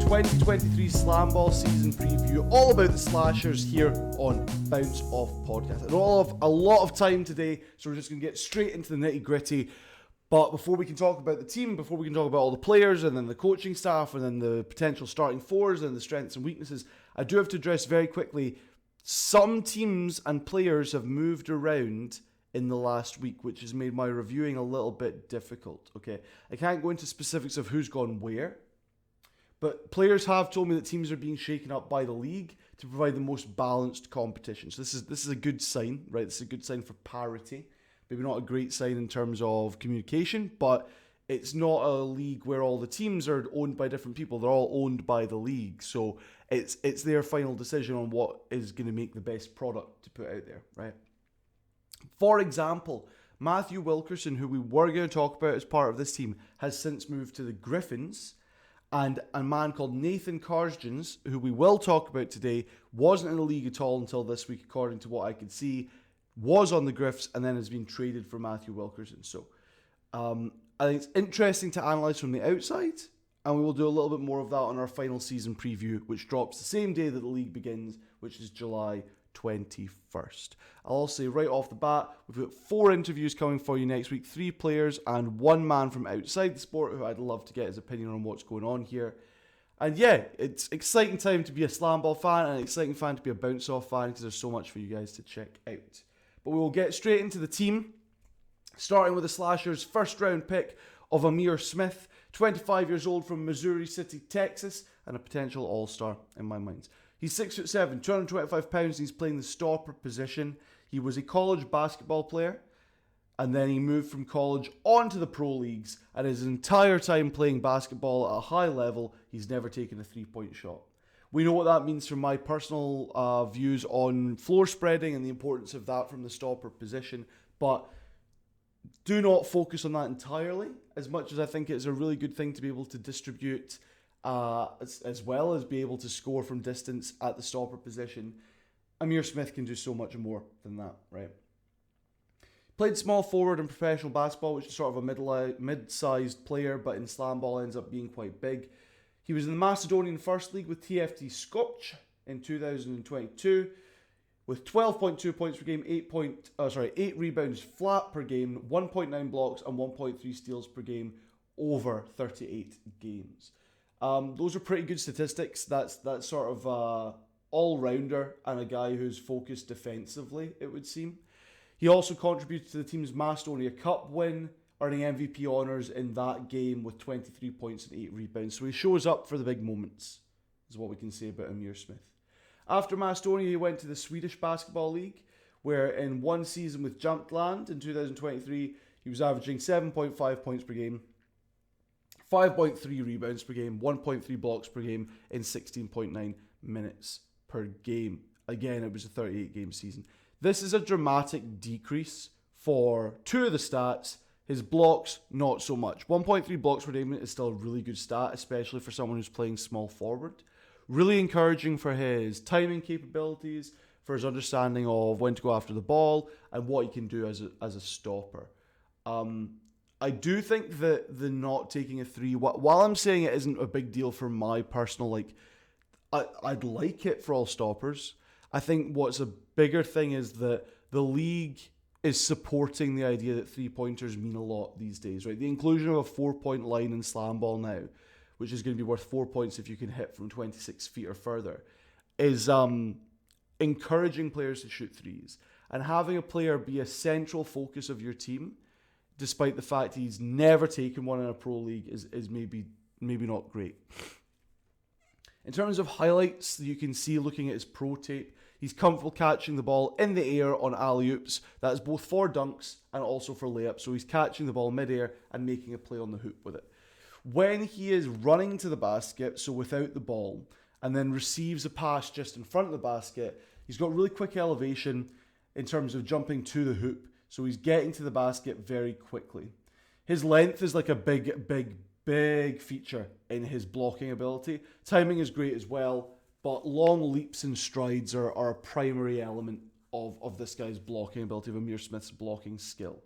2023 SlamBall season preview, all about the slashers here on Bounce Off Podcast. I don't have a lot of time today, so we're just going to get straight into the nitty gritty. But before we can talk about the team, before we can talk about all the players and then the coaching staff and then the potential starting fours and the strengths and weaknesses, I do have to address very quickly, some teams and players have moved around in the last week, which has made my reviewing a little bit difficult, okay? I can't go into specifics of who's gone where, but players have told me that teams are being shaken up by the league to provide the most balanced competition. So this is a good sign, right? This is a good sign for parity. Maybe not a great sign in terms of communication, but it's not a league where all the teams are owned by different people. They're all owned by the league. So it's their final decision on what is going to make the best product to put out there, right? For example, Matthew Wilkerson, who we were going to talk about as part of this team, has since moved to the Griffins. And a man called Nathan Karsjens, who we will talk about today, wasn't in the league at all until this week, according to what I could see, was on the Griffs and then has been traded for Matthew Wilkerson. So I think it's interesting to analyse from the outside, and we will do a little bit more of that on our final season preview, which drops the same day that the league begins, which is July 21st. I'll say right off the bat, we've got 4 interviews coming for you next week, 3 players and 1 man from outside the sport who I'd love to get his opinion on what's going on here. And yeah, it's exciting time to be a SlamBall fan and an exciting fan to be a Bounce Off fan because there's so much for you guys to check out. But we will get straight into the team, starting with the Slashers' first round pick of Amir Smith, 25 years old from Missouri City, Texas, and a potential all-star in my mind. He's 6'7", 225 pounds, and he's playing the stopper position. He was a college basketball player, and then he moved from college onto the pro leagues, and his entire time playing basketball at a high level, he's never taken a three-point shot. We know what that means from my personal views on floor spreading and the importance of that from the stopper position, but do not focus on that entirely, as much as I think it's a really good thing to be able to distribute as well as be able to score from distance at the stopper position. Amir Smith can do so much more than that, right? Played small forward in professional basketball, which is sort of a mid-sized player, but in SlamBall ends up being quite big. He was in the Macedonian First League with TFT Skopje in 2022, with 12.2 points per game, 8 rebounds flat per game, 1.9 blocks, and 1.3 steals per game over 38 games. Those are pretty good statistics. That's sort of all-rounder and a guy who's focused defensively, it would seem. He also contributed to the team's Macedonia Cup win, earning MVP honours in that game with 23 points and 8 rebounds. So he shows up for the big moments, is what we can say about Amir Smith. After Macedonia, he went to the Swedish Basketball League, where in one season with Jumpland in 2023, he was averaging 7.5 points per game, 5.3 rebounds per game, 1.3 blocks per game in 16.9 minutes per game. Again, it was a 38-game season. This is a dramatic decrease for 2 of the stats. His blocks, not so much. 1.3 blocks per game is still a really good stat, especially for someone who's playing small forward. Really encouraging for his timing capabilities, for his understanding of when to go after the ball, and what he can do as a stopper. I do think that the not taking a 3, while I'm saying it isn't a big deal for my personal, I'd like it for all stoppers. I think what's a bigger thing is that the league is supporting the idea that 3-pointers mean a lot these days, right? The inclusion of a 4-point line in SlamBall now, which is going to be worth 4 points if you can hit from 26 feet or further, is encouraging players to shoot threes. And having a player be a central focus of your team, despite the fact he's never taken one in a pro league, is maybe not great. In terms of highlights that you can see looking at his pro tape, he's comfortable catching the ball in the air on alley-oops. That's both for dunks and also for layups. So he's catching the ball mid-air and making a play on the hoop with it. When he is running to the basket, so without the ball, and then receives a pass just in front of the basket, he's got really quick elevation in terms of jumping to the hoop. So he's getting to the basket very quickly. His length is like a big feature in his blocking ability. Timing is great as well, but long leaps and strides are a primary element of this guy's blocking ability, of Amir Smith's blocking skill.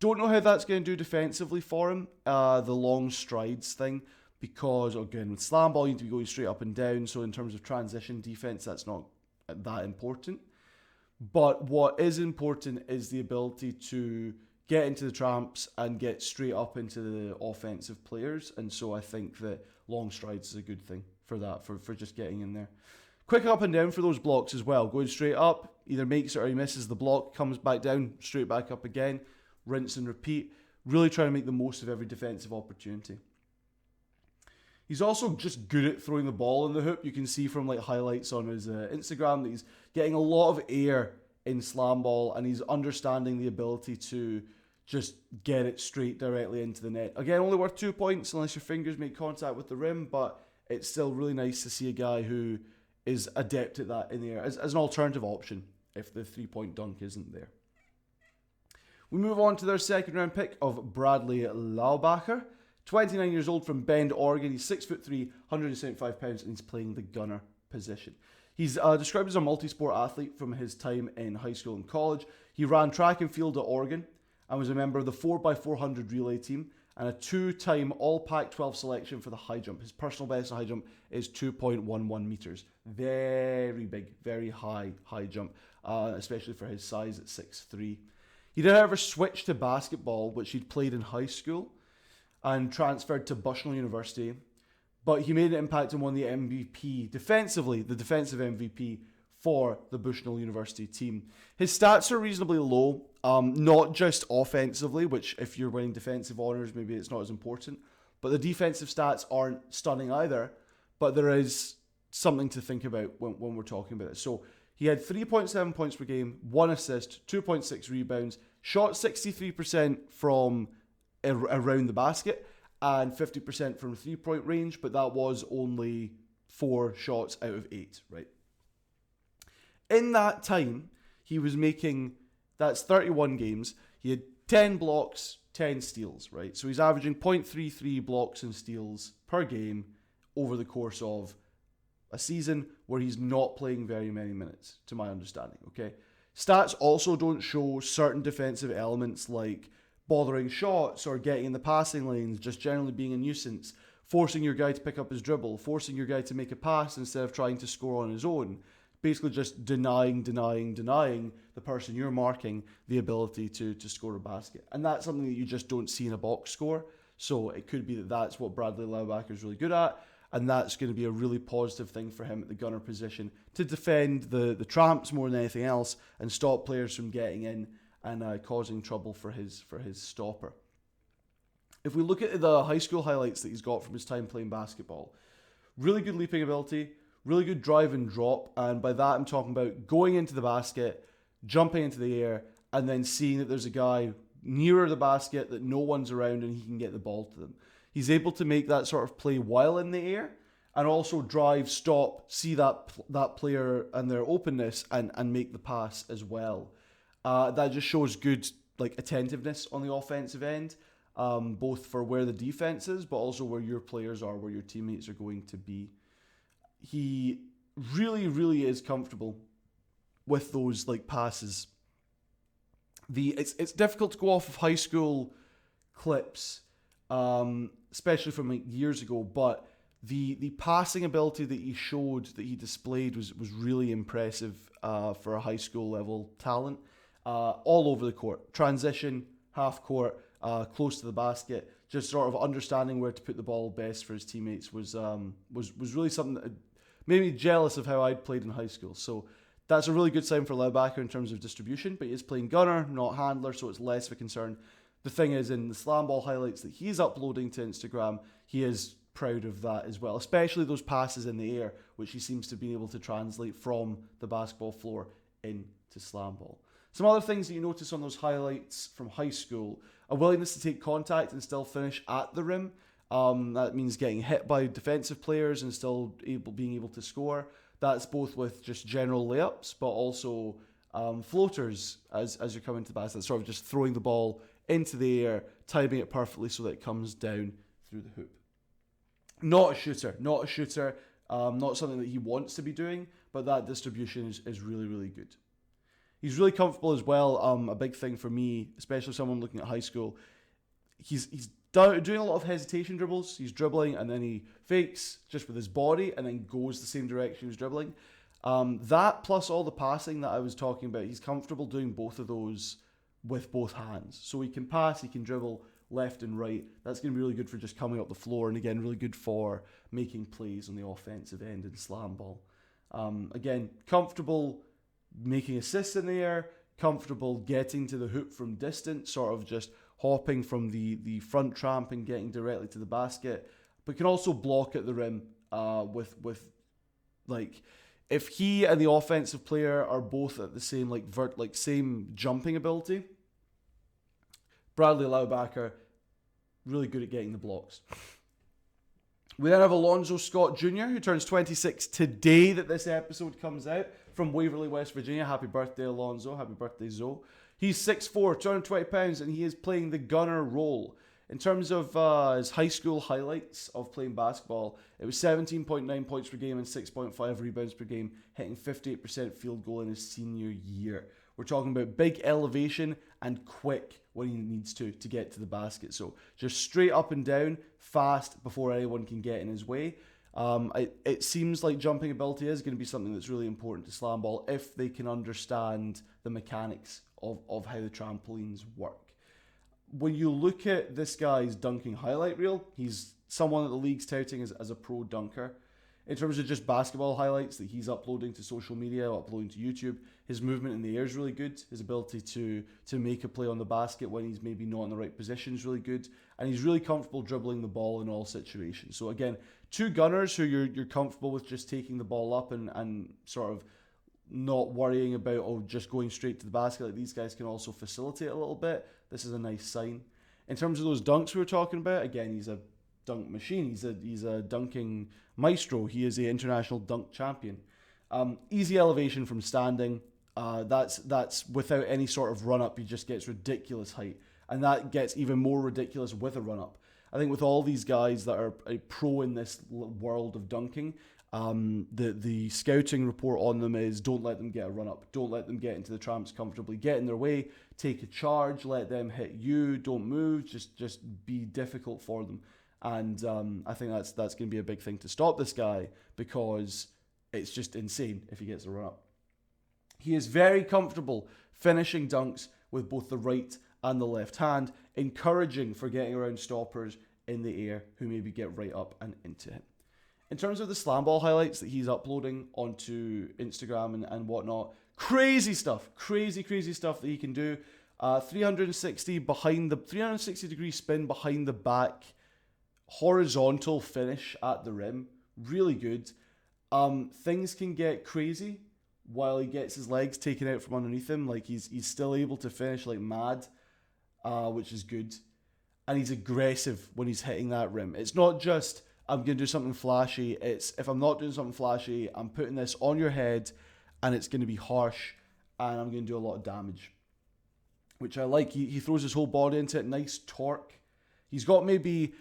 Don't know how that's going to do defensively for him, the long strides thing, because, again, with SlamBall, you need to be going straight up and down. So in terms of transition defense, that's not that important. But what is important is the ability to get into the tramps and get straight up into the offensive players. And so I think that long strides is a good thing for that, for just getting in there. Quick up and down for those blocks as well. Going straight up, either makes it or he misses the block, comes back down, straight back up again, rinse and repeat. Really trying to make the most of every defensive opportunity. He's also just good at throwing the ball in the hoop. You can see from like highlights on his Instagram that he's getting a lot of air in SlamBall, and he's understanding the ability to just get it straight directly into the net. Again, only worth 2 points unless your fingers make contact with the rim, but it's still really nice to see a guy who is adept at that in the air as an alternative option if the 3-point dunk isn't there. We move on to their second round pick of Bradley Laubacher. 29 years old from Bend, Oregon. He's 6'3", 175 pounds, and he's playing the gunner position. He's described as a multi-sport athlete from his time in high school and college. He ran track and field at Oregon and was a member of the 4x400 relay team and a 2-time All Pac-12 selection for the high jump. His personal best in high jump is 2.11 meters. Very big, very high jump, especially for his size at 6'3". He did, however, switch to basketball, which he'd played in high school, and transferred to Bushnell University. But he made an impact and won the MVP defensively, the defensive MVP for the Bushnell University team. His stats are reasonably low, not just offensively, which if you're winning defensive honors, maybe it's not as important. But the defensive stats aren't stunning either, but there is something to think about when we're talking about it. So he had 3.7 points per game, 1 assist, 2.6 rebounds, shot 63% from around the basket and 50% from 3-point range, but that was only 4 shots out of 8, right? In that time, he was making, that's 31 games, he had 10 blocks, 10 steals, right? So he's averaging 0.33 blocks and steals per game over the course of a season where he's not playing very many minutes, to my understanding, okay? Stats also don't show certain defensive elements like bothering shots or getting in the passing lanes, just generally being a nuisance, forcing your guy to pick up his dribble, forcing your guy to make a pass instead of trying to score on his own. Basically just denying the person you're marking the ability to score a basket. And that's something that you just don't see in a box score. So it could be that that's what Bradley Laubacher is really good at, and that's going to be a really positive thing for him at the gunner position to defend the tramps more than anything else and stop players from getting in and causing trouble for his stopper. If we look at the high school highlights that he's got from his time playing basketball, really good leaping ability, really good drive and drop, and by that I'm talking about going into the basket, jumping into the air, and then seeing that there's a guy nearer the basket that no one's around and he can get the ball to them. He's able to make that sort of play while in the air and also drive, stop, see that player and their openness and make the pass as well. That just shows good attentiveness on the offensive end, both for where the defense is, but also where your players are, where your teammates are going to be. He really is comfortable with those passes. It's difficult to go off of high school clips, especially from years ago, but the passing ability that he showed, that he displayed was really impressive for a high school level talent. All over the court, transition, half court, close to the basket, just sort of understanding where to put the ball best for his teammates was really something that made me jealous of how I'd played in high school. So that's a really good sign for Laubacher in terms of distribution, but he is playing gunner, not handler, so it's less of a concern. The thing is, in the SlamBall highlights that he's uploading to Instagram, he is proud of that as well, especially those passes in the air, which he seems to be able to translate from the basketball floor into SlamBall. Some other things that you notice on those highlights from high school: a willingness to take contact and still finish at the rim. That means getting hit by defensive players and still being able to score. That's both with just general layups, but also floaters as you're coming to the basket. Sort of just throwing the ball into the air, timing it perfectly so that it comes down through the hoop. Not a shooter. Not something that he wants to be doing, but that distribution is really good. He's really comfortable as well. A big thing for me, especially someone looking at high school, he's doing a lot of hesitation dribbles. He's dribbling and then he fakes just with his body and then goes the same direction he was dribbling. That plus all the passing that I was talking about, he's comfortable doing both of those with both hands. So he can pass, he can dribble left and right. That's going to be really good for just coming up the floor, and again, really good for making plays on the offensive end in SlamBall. Again, comfortable making assists in the air, comfortable getting to the hoop from distance, sort of just hopping from the front tramp and getting directly to the basket, but can also block at the rim with like, if he and the offensive player are both at the same same jumping ability, Bradley Laubacher, really good at getting the blocks. We then have Alonzo Scott Jr., who turns 26 today that this episode comes out, from Waverly, West Virginia. Happy birthday, Alonzo. Happy birthday, Zoe. He's 6'4", 220 pounds, and he is playing the gunner role. In terms of his high school highlights of playing basketball, it was 17.9 points per game and 6.5 rebounds per game, hitting 58% field goal in his senior year. We're talking about big elevation and quick when he needs to get to the basket. So just straight up and down, fast before anyone can get in his way. It seems like jumping ability is going to be something that's really important to SlamBall if they can understand the mechanics of how the trampolines work. When you look at this guy's dunking highlight reel, he's someone that the league's touting as a pro dunker. In terms of just basketball highlights that he's uploading to social media, uploading to YouTube, his movement in the air is really good. His ability to make a play on the basket when he's maybe not in the right position is really good. And he's really comfortable dribbling the ball in all situations. So again, two gunners who you're comfortable with just taking the ball up and sort of not worrying about just going straight to the basket. Like, these guys can also facilitate a little bit. This is a nice sign. In terms of those dunks we were talking about, again, he's a dunk machine. He's a dunking maestro. He is the international dunk champion. Easy elevation from standing. That's without any sort of run up. He just gets ridiculous height, and that gets even more ridiculous with a run up. I think with all these guys that are a pro in this world of dunking, the scouting report on them is don't let them get a run up. Don't let them get into the tramps comfortably. Get in their way. Take a charge. Let them hit you. Don't move. Just be difficult for them. And I think that's going to be a big thing to stop this guy, because it's just insane if he gets a run up. He is very comfortable finishing dunks with both the right and the left hand, encouraging for getting around stoppers in the air who maybe get right up and into him. In terms of the SlamBall highlights that he's uploading onto Instagram and whatnot, crazy stuff that he can do. 360 degree spin behind the back, horizontal finish at the rim, really good. Things can get crazy while he gets his legs taken out from underneath him. Like, he's still able to finish like mad, which is good. And he's aggressive when he's hitting that rim. It's not just, I'm going to do something flashy. It's, if I'm not doing something flashy, I'm putting this on your head and it's going to be harsh and I'm going to do a lot of damage, which I like. He throws his whole body into it, nice torque. He's got maybe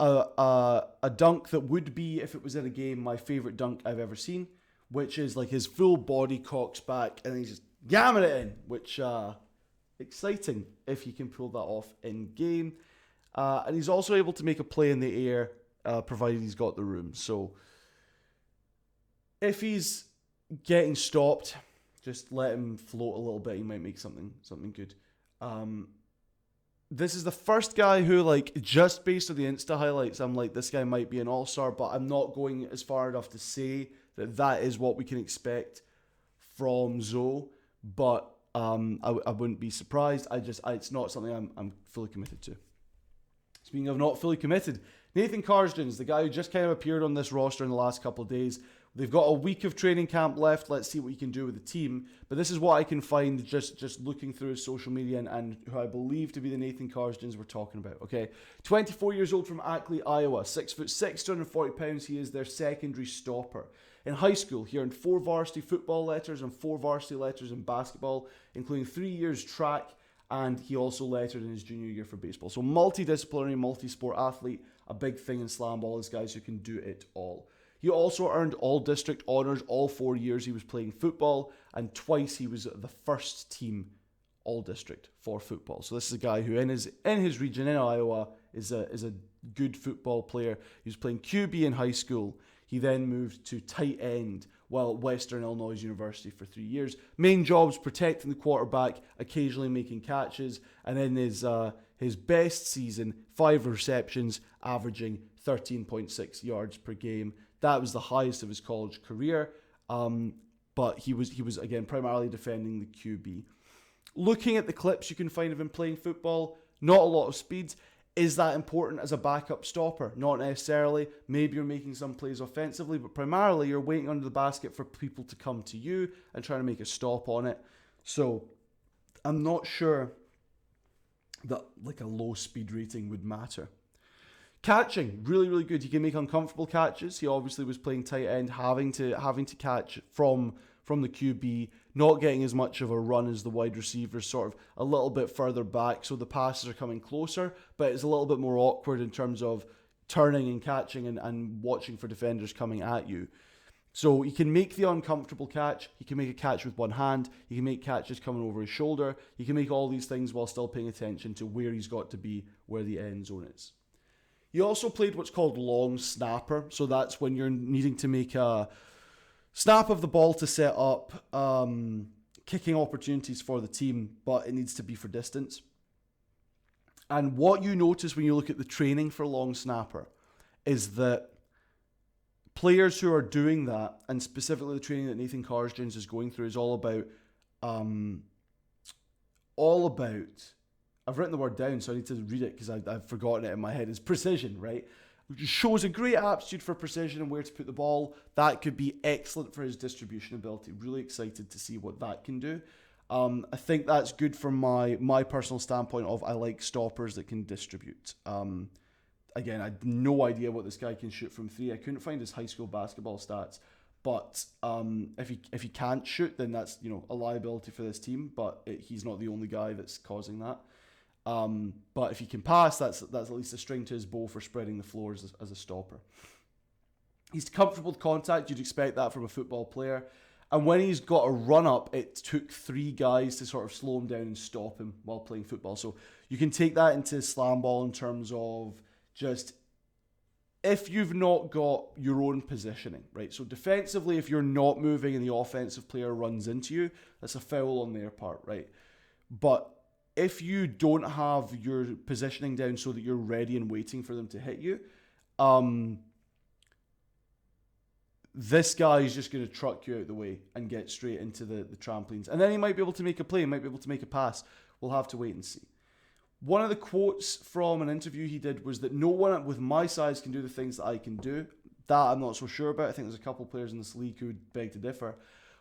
a dunk that would be, if it was in a game, my favorite dunk I've ever seen, which is like his full body cocks back and he's just yamming it in, which exciting if he can pull that off in game. And he's also able to make a play in the air, provided he's got the room. So if he's getting stopped, just let him float a little bit. He might make something good. This is the first guy who, like, just based on the Insta highlights, I'm like, this guy might be an all-star, but I'm not going as far enough to say that is what we can expect from Zoe. But I wouldn't be surprised. It's not something I'm fully committed to. Speaking of not fully committed, Nathan Karsjens, the guy who just kind of appeared on this roster in the last couple of days. They've got a week of training camp left. Let's see what he can do with the team. But this is what I can find just looking through his social media and who I believe to be the Nathan Karsjens we're talking about. Okay, 24 years old from Ackley, Iowa, 6'6", 240 pounds. He is their secondary stopper. In high school, he earned 4 varsity football letters and 4 varsity letters in basketball, including 3 years track, and he also lettered in his junior year for baseball. So multidisciplinary, multi-sport athlete, a big thing in SlamBall is guys who can do it all. He also earned all-district honours all 4 years he was playing football, and twice he was the first team All-District for football. So this is a guy who in his region, in Iowa, is a good football player. He was playing QB in high school. He then moved to tight end while at Western Illinois University for 3 years. Main jobs, protecting the quarterback, occasionally making catches, and in his best season, 5 receptions, averaging 13.6 yards per game. That was the highest of his college career, but he was again primarily defending the QB. Looking at the clips you can find of him playing football, not a lot of speed. Is that important as a backup stopper? Not necessarily. Maybe you're making some plays offensively, but primarily you're waiting under the basket for people to come to you and trying to make a stop on it. So I'm not sure that like a low speed rating would matter. Catching, really, really good. He can make uncomfortable catches. He obviously was playing tight end, having to catch from the QB, not getting as much of a run as the wide receivers, sort of a little bit further back, so the passes are coming closer, but it's a little bit more awkward in terms of turning and catching and watching for defenders coming at you. So he can make the uncomfortable catch, he can make a catch with one hand, he can make catches coming over his shoulder, he can make all these things while still paying attention to where he's got to be, where the end zone is. He also played what's called long snapper, so that's when you're needing to make a snap of the ball to set up kicking opportunities for the team, but it needs to be for distance. And what you notice when you look at the training for long snapper is that players who are doing that, and specifically the training that Nathan Karsjens is going through, is all about I've written the word down, so I need to read it because I've forgotten it in my head. It's precision, right? Which shows a great aptitude for precision and where to put the ball. That could be excellent for his distribution ability. Really excited to see what that can do. I think that's good from my personal standpoint of I like stoppers that can distribute. Again, I had no idea what this guy can shoot from 3. I couldn't find his high school basketball stats. But if he can't shoot, then that's a liability for this team. But he's not the only guy that's causing that. But if he can pass, that's at least a string to his bow for spreading the floor as a stopper. He's comfortable with contact. You'd expect that from a football player. And when he's got a run up, it took 3 guys to sort of slow him down and stop him while playing football. So you can take that into SlamBall in terms of just if you've not got your own positioning, right? So defensively, if you're not moving and the offensive player runs into you, that's a foul on their part, right? But if you don't have your positioning down so that you're ready and waiting for them to hit you, this guy is just going to truck you out of the way and get straight into the trampolines. And then he might be able to make a play, he might be able to make a pass. We'll have to wait and see. One of the quotes from an interview he did was that no one with my size can do the things that I can do. That I'm not so sure about. I think there's a couple players in this league who would beg to differ.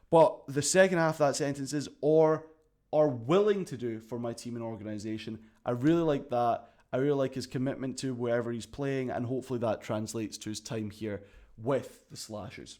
But the second half of that sentence is, or are willing to do for my team and organization. I really like that. I really like his commitment to wherever he's playing, and hopefully that translates to his time here with the Slashers.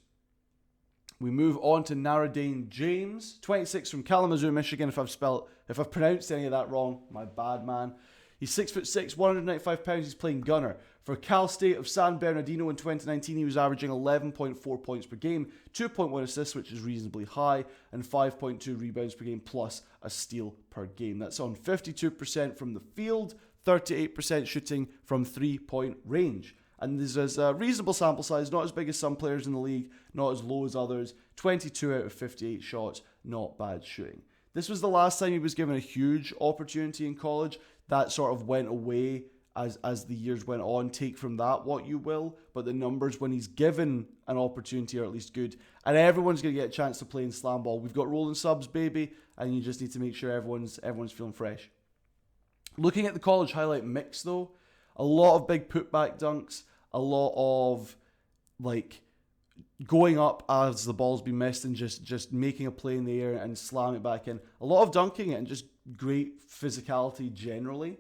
We move on to Naradane James, 26 from Kalamazoo, Michigan. If I've pronounced any of that wrong, my bad, man. He's 6'6", 195 pounds. He's playing gunner. For Cal State of San Bernardino in 2019, he was averaging 11.4 points per game, 2.1 assists, which is reasonably high, and 5.2 rebounds per game, plus a steal per game. That's on 52% from the field, 38% shooting from 3-point range. And this is a reasonable sample size, not as big as some players in the league, not as low as others. 22 out of 58 shots, not bad shooting. This was the last time he was given a huge opportunity in college. That sort of went away as the years went on. Take from that what you will, but the numbers when he's given an opportunity are at least good. And everyone's going to get a chance to play in SlamBall. We've got rolling subs, baby, and you just need to make sure everyone's feeling fresh. Looking at the college highlight mix, though, a lot of big putback dunks, a lot of going up as the ball's been missed and just making a play in the air and slamming it back in. A lot of dunking it and just great physicality generally.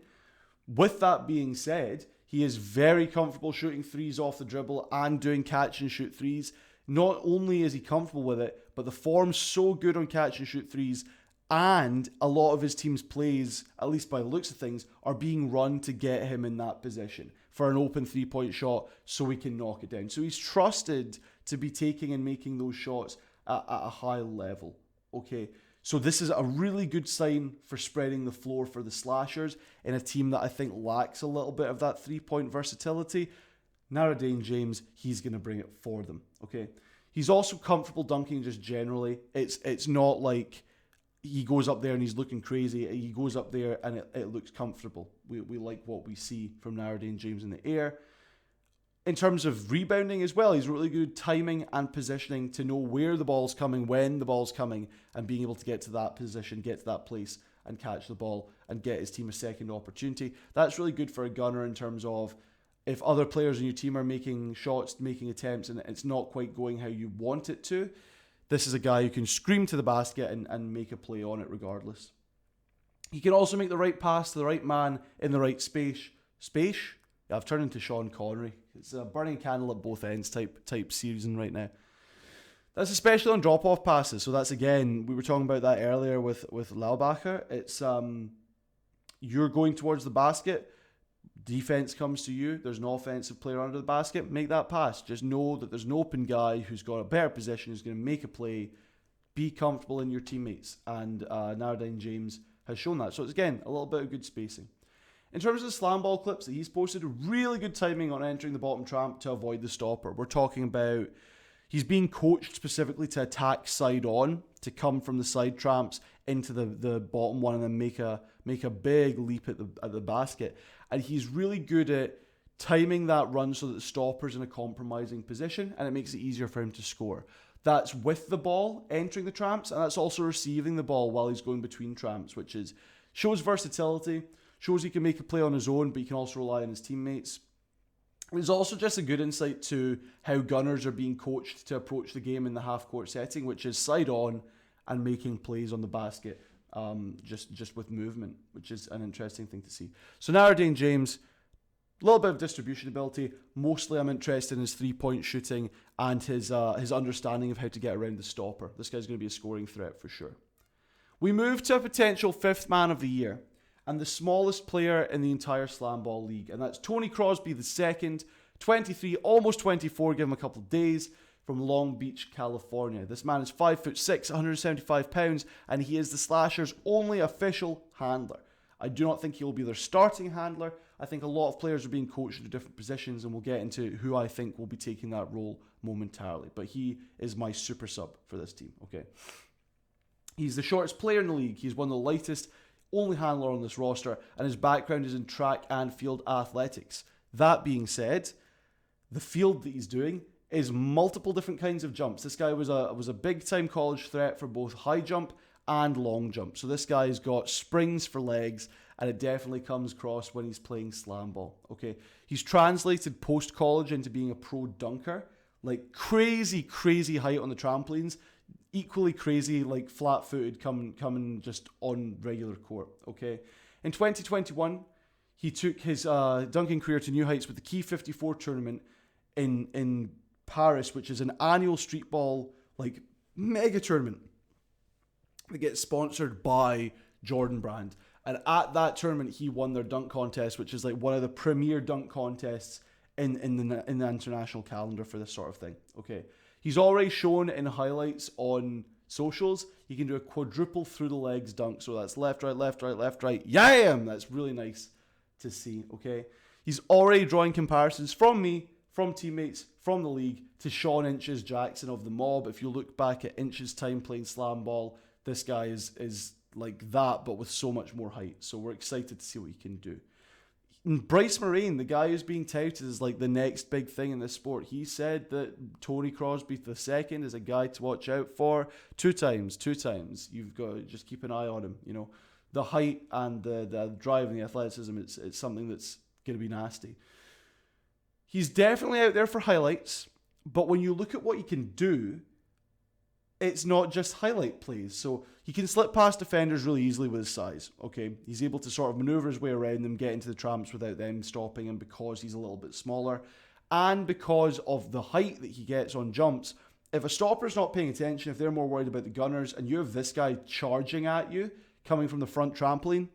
With that being said, he is very comfortable shooting threes off the dribble and doing catch and shoot threes. Not only is he comfortable with it, but the form's so good on catch and shoot threes, and a lot of his team's plays, at least by the looks of things, are being run to get him in that position for an open 3-point shot so he can knock it down. So he's trusted to be taking and making those shots at a high level. Okay, So this is a really good sign for spreading the floor for the slashers in a team that I think lacks a little bit of that three-point versatility. Nathan James, he's going to bring it for them, okay? He's also comfortable dunking just generally. It's not like he goes up there and he's looking crazy. He goes up there and it looks comfortable. We like what we see from Nathan James in the air. In terms of rebounding as well, he's really good timing and positioning to know where the ball's coming, when the ball's coming, and being able to get to that position, get to that place, and catch the ball and get his team a second opportunity. That's really good for a gunner in terms of if other players in your team are making shots, making attempts, and it's not quite going how you want it to, this is a guy who can scream to the basket and make a play on it regardless. He can also make the right pass to the right man in the right space. Space? Yeah, I've turned into Sean Connery. It's a burning candle at both ends type season right now. That's especially on drop-off passes. So that's, again, we were talking about that earlier with Laubacher. It's you're going towards the basket. Defense comes to you. There's an offensive player under the basket. Make that pass. Just know that there's an open guy who's got a better position, who's going to make a play. Be comfortable in your teammates. And Nathan James has shown that. So it's, again, a little bit of good spacing. In terms of the SlamBall clips that he's posted, really good timing on entering the bottom tramp to avoid the stopper. We're talking about he's being coached specifically to attack side on, to come from the side tramps into the bottom one and then make a big leap at the basket. And he's really good at timing that run so that the stopper's in a compromising position, and it makes it easier for him to score. That's with the ball entering the tramps, and that's also receiving the ball while he's going between tramps, which shows versatility. Shows he can make a play on his own, but he can also rely on his teammates. It's also just a good insight to how gunners are being coached to approach the game in the half-court setting, which is side on and making plays on the basket, just with movement, which is an interesting thing to see. So Nathan James, a little bit of distribution ability. Mostly I'm interested in his three-point shooting and his understanding of how to get around the stopper. This guy's going to be a scoring threat for sure. We move to a potential fifth man of the year, and the smallest player in the entire SlamBall league. And that's Tony Crosby II, 23, almost 24, give him a couple of days, from Long Beach, California. This man is 5'6", 175 pounds, and he is the Slashers' only official handler. I do not think he will be their starting handler. I think a lot of players are being coached into different positions, and we'll get into who I think will be taking that role momentarily. But he is my super sub for this team, okay? He's the shortest player in the league. He's one of the lightest, only handler on this roster, and his background is in track and field athletics. That being said, the field that he's doing is multiple different kinds of jumps. This guy was a big-time college threat for both high jump and long jump. So this guy's got springs for legs, and it definitely comes across when he's playing SlamBall. Okay, he's translated post-college into being a pro dunker, like crazy height on the trampolines. Equally crazy, like flat-footed, coming just on regular court, okay? In 2021, he took his dunking career to new heights with the Key 54 tournament in Paris, which is an annual streetball, like, mega tournament that gets sponsored by Jordan Brand. And at that tournament, he won their dunk contest, which is like one of the premier dunk contests in the international calendar for this sort of thing, okay? He's already shown in highlights on socials, he can do a quadruple through the legs dunk. So that's left, right, left, right, left, right. Yam! That's really nice to see, okay? He's already drawing comparisons from me, from teammates, from the league, to Sean Inches Jackson of the Mob. If you look back at Inches' time playing SlamBall, this guy is like that, but with so much more height. So we're excited to see what he can do. Bryce Moraine, the guy who's being touted as like the next big thing in this sport, he said that Tony Crosby II is a guy to watch out for. Two times. You've got to just keep an eye on him. You know, the height and the drive and the athleticism, it's something that's going to be nasty. He's definitely out there for highlights, but when you look at what he can do, it's not just highlight plays. So he can slip past defenders really easily with his size. Okay, he's able to sort of maneuver his way around them, get into the tramps without them stopping him because he's a little bit smaller. And because of the height that he gets on jumps, if a stopper's not paying attention, if they're more worried about the gunners, and you have this guy charging at you, coming from the front trampoline,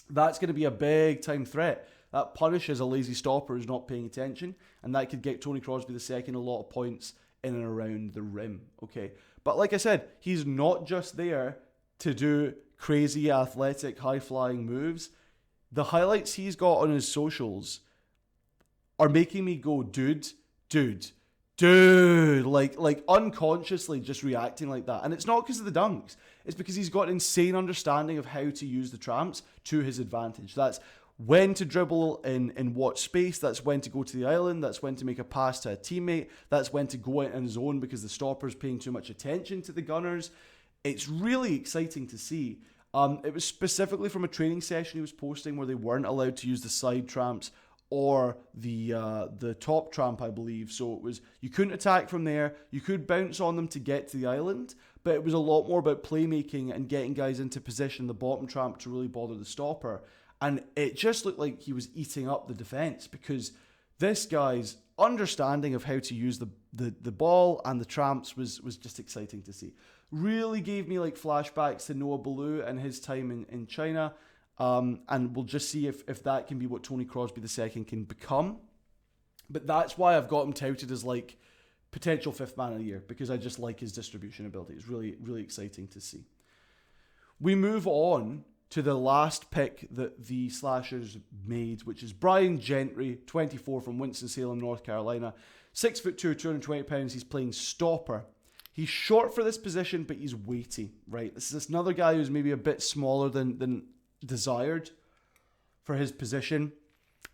that's going to be a big time threat. That punishes a lazy stopper who's not paying attention, and that could get Tony Crosby II a lot of points in and around the rim. Okay, but like I said, he's not just there to do crazy athletic high-flying moves. The highlights he's got on his socials are making me go, dude, like unconsciously just reacting like that. And it's not because of the dunks. It's because he's got an insane understanding of how to use the tramps to his advantage. That's when to dribble in what space. That's when to go to the island. That's when to make a pass to a teammate. That's when to go in zone because the stopper's paying too much attention to the gunners. It's really exciting to see. It was specifically from a training session he was posting where they weren't allowed to use the side tramps or the top tramp, I believe. So it was, you couldn't attack from there. You could bounce on them to get to the island, but it was a lot more about playmaking and getting guys into position, the bottom tramp, to really bother the stopper. And it just looked like he was eating up the defense because this guy's understanding of how to use the ball and the tramps was just exciting to see. Really gave me like flashbacks to Noah Baloo and his time in China. And we'll just see if that can be what Tony Crosby II can become. But that's why I've got him touted as like potential fifth man of the year, because I just like his distribution ability. It's really, really exciting to see. We move on to the last pick that the Slashers made, which is Brian Gentry, 24, from Winston-Salem, North Carolina. 6'2", 220 pounds. He's playing stopper. He's short for this position, but he's weighty, right? This is another guy who's maybe a bit smaller than desired for his position,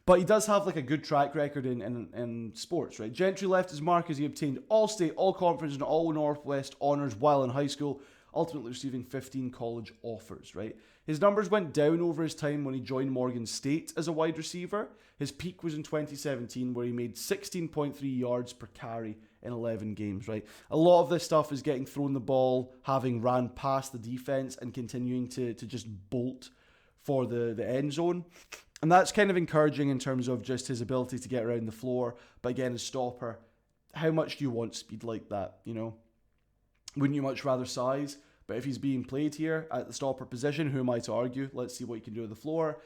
but he does have like a good track record in sports, right? Gentry left his mark as he obtained All-State, All-Conference, and All-Northwest honors while in high school, ultimately receiving 15 college offers, right? His numbers went down over his time when he joined Morgan State as a wide receiver. His peak was in 2017, where he made 16.3 yards per carry in 11 games, right? A lot of this stuff is getting thrown the ball, having ran past the defense, and continuing to just bolt for the end zone. And that's kind of encouraging in terms of just his ability to get around the floor. But again, as stopper, how much do you want speed like that, you know? Wouldn't you much rather size? But if he's being played here at the stopper position, who am I to argue? Let's see what he can do on the floor.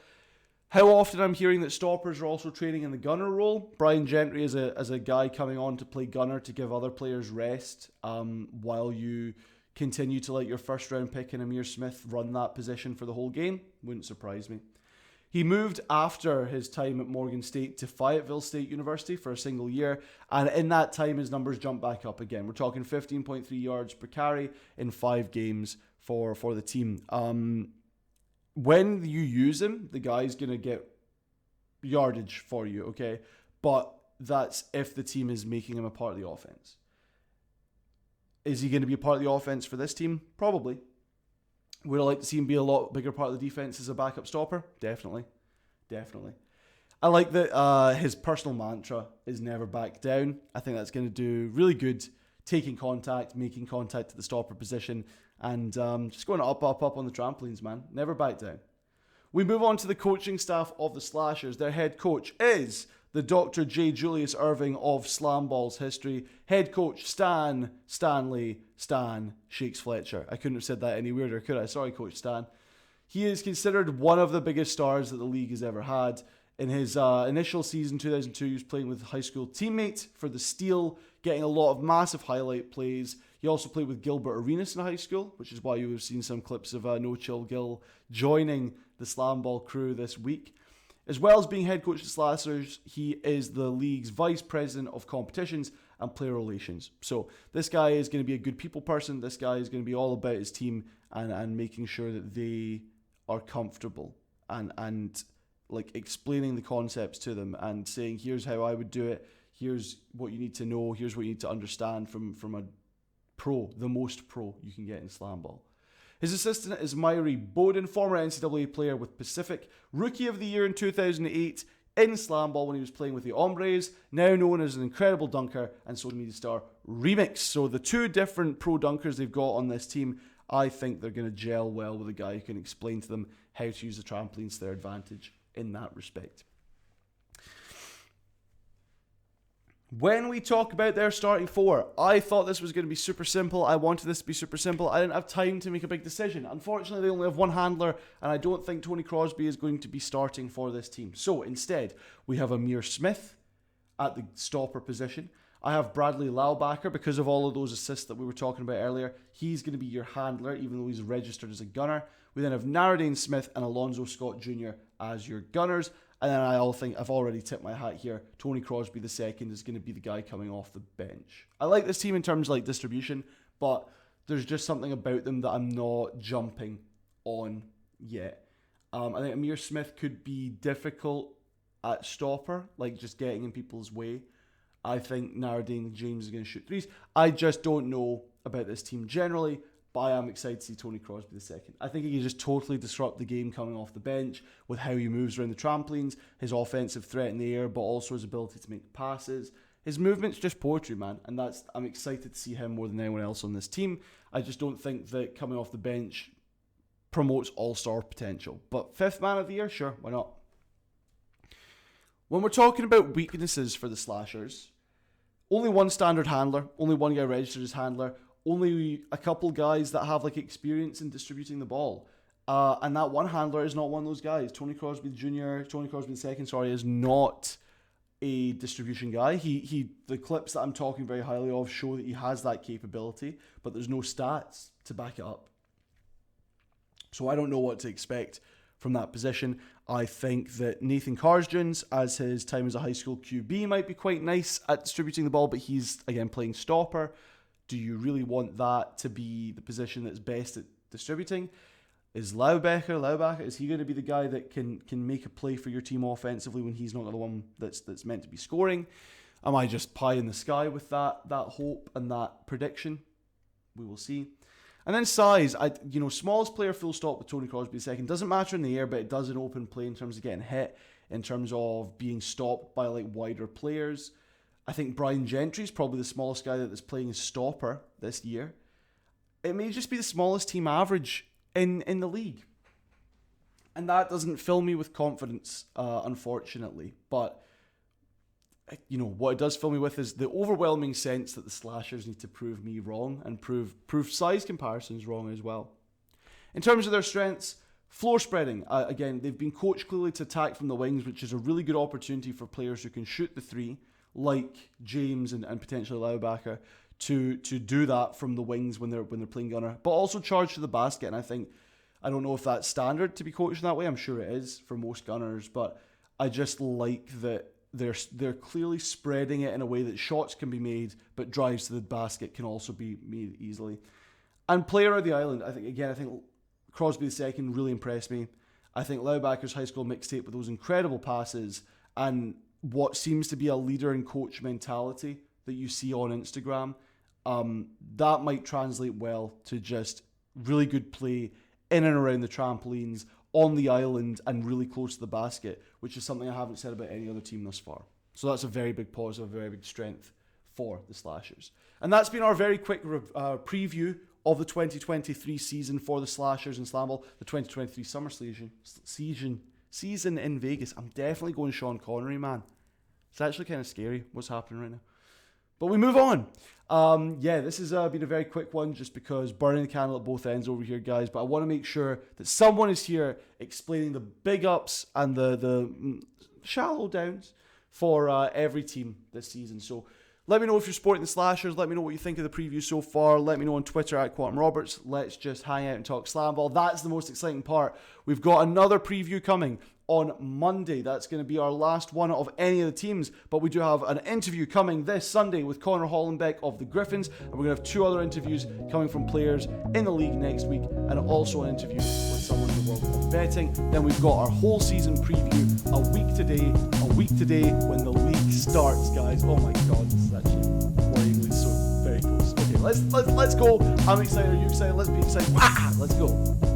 How often I'm hearing that stoppers are also training in the gunner role. Brian Gentry is a guy coming on to play gunner to give other players rest while you continue to let your first round pick in Amir Smith run that position for the whole game. Wouldn't surprise me. He moved after his time at Morgan State to Fayetteville State University for a single year, and in that time his numbers jumped back up again. We're talking 15.3 yards per carry in 5 games for the team. When you use him, the guy's going to get yardage for you, okay? But that's if the team is making him a part of the offense. Is he going to be a part of the offense for this team? Probably. Would I like to see him be a lot bigger part of the defense as a backup stopper? Definitely. I like that his personal mantra is never back down. I think that's going to do really good taking contact, making contact at the stopper position, and just going up on the trampolines, man. Never back down. We move on to the coaching staff of the Slashers. Their head coach is the Dr. J. Julius Irving of SlamBall's history. Head coach Stan Shakes Fletcher. I couldn't have said that any weirder, could I? Sorry, Coach Stan. He is considered one of the biggest stars that the league has ever had. In his initial season, 2002, he was playing with a high school teammate for the Steel, getting a lot of massive highlight plays. He also played with Gilbert Arenas in high school, which is why you have seen some clips of No Chill Gil joining the SlamBall crew this week. As well as being head coach of the Slashers, he is the league's vice president of competitions and player relations. So this guy is going to be a good people person. This guy is going to be all about his team and making sure that they are comfortable and like explaining the concepts to them and saying, here's how I would do it. Here's what you need to know. Here's what you need to understand from a pro, the most pro you can get in SlamBall. His assistant is Myrie Bowden, former NCAA player with Pacific, Rookie of the Year in 2008 in SlamBall when he was playing with the Hombres, now known as an incredible dunker and social media star Remix. So the two different pro dunkers they've got on this team, I think they're going to gel well with a guy who can explain to them how to use the trampolines to their advantage in that respect. When we talk about their starting four, I thought this was going to be super simple. I wanted this to be super simple. I didn't have time to make a big decision. Unfortunately, they only have one handler, and I don't think Tony Crosby is going to be starting for this team. So instead, we have Amir Smith at the stopper position. I have Bradley Laubacher because of all of those assists that we were talking about earlier. He's going to be your handler, even though he's registered as a gunner. We then have Naradine Smith and Alonzo Scott Jr. as your gunners. And then I all think I've already tipped my hat here. Tony Crosby II is going to be the guy coming off the bench. I like this team in terms of like distribution, but there's just something about them that I'm not jumping on yet. I think Amir Smith could be difficult at stopper, like just getting in people's way. I think Naradine James is going to shoot threes. I just don't know about this team generally, but I am excited to see Tony Crosby II. I think he can just totally disrupt the game coming off the bench with how he moves around the trampolines, his offensive threat in the air, but also his ability to make passes. His movement's just poetry, man, and I'm excited to see him more than anyone else on this team. I just don't think that coming off the bench promotes all-star potential. But 5th man of the year, sure, why not? When we're talking about weaknesses for the Slashers, only one standard handler, only one guy registered as handler, only a couple guys that have like experience in distributing the ball. And that one handler is not one of those guys. Tony Crosby II, is not a distribution guy. The clips that I'm talking very highly of show that he has that capability, but there's no stats to back it up. So I don't know what to expect from that position. I think that Nathan Karsjens, as his time as a high school QB, might be quite nice at distributing the ball, but he's, again, playing stopper. Do you really want that to be the position that's best at distributing? Is Laubacher, is he going to be the guy that can make a play for your team offensively when he's not the one that's meant to be scoring? Am I just pie in the sky with that hope and that prediction? We will see. And then size, smallest player full stop with Tony Crosby II. Doesn't matter in the air, but it does in open play in terms of getting hit, in terms of being stopped by like wider players. I think Brian Gentry is probably the smallest guy that's playing as stopper this year. It may just be the smallest team average in the league. And that doesn't fill me with confidence, unfortunately. But what it does fill me with is the overwhelming sense that the Slashers need to prove me wrong and prove size comparisons wrong as well. In terms of their strengths, floor spreading. Again, they've been coached clearly to attack from the wings, which is a really good opportunity for players who can shoot the three, like James and potentially Laubacher, to do that from the wings when they're playing gunner, but also charge to the basket. And I don't know if that's standard to be coached in that way. I'm sure it is for most gunners, but I just like that they're clearly spreading it in a way that shots can be made, but drives to the basket can also be made easily. And player of the island, I think Crosby II really impressed me. I think Laubacher's high school mixtape with those incredible passes and what seems to be a leader and coach mentality that you see on Instagram, that might translate well to just really good play in and around the trampolines, on the island, and really close to the basket, which is something I haven't said about any other team thus far. So that's a very big positive, a very big strength for the Slashers. And that's been our very quick preview of the 2023 season for the Slashers and SlamBall, the 2023 summer season in Vegas. I'm definitely going Sean Connery, man. It's actually kind of scary what's happening right now. But we move on. This has been a very quick one just because burning the candle at both ends over here, guys. But I want to make sure that someone is here explaining the big ups and the shallow downs for every team this season. So let me know if you're supporting the Slashers. Let me know what you think of the preview so far. Let me know on Twitter at Quantum Roberts. Let's just hang out and talk SlamBall. That's the most exciting part. We've got another preview coming on Monday. That's going to be our last one of any of the teams, but we do have an interview coming this Sunday with Connor Hollenbeck of the Griffins, and we're going to have 2 other interviews coming from players in the league next week, and also an interview with someone in the world of betting. Then we've got our whole season preview a week today when the league starts, guys. Oh my god, this is actually worryingly so very close. Okay, let's go. I'm excited. Are you excited? Let's be excited. Let's go.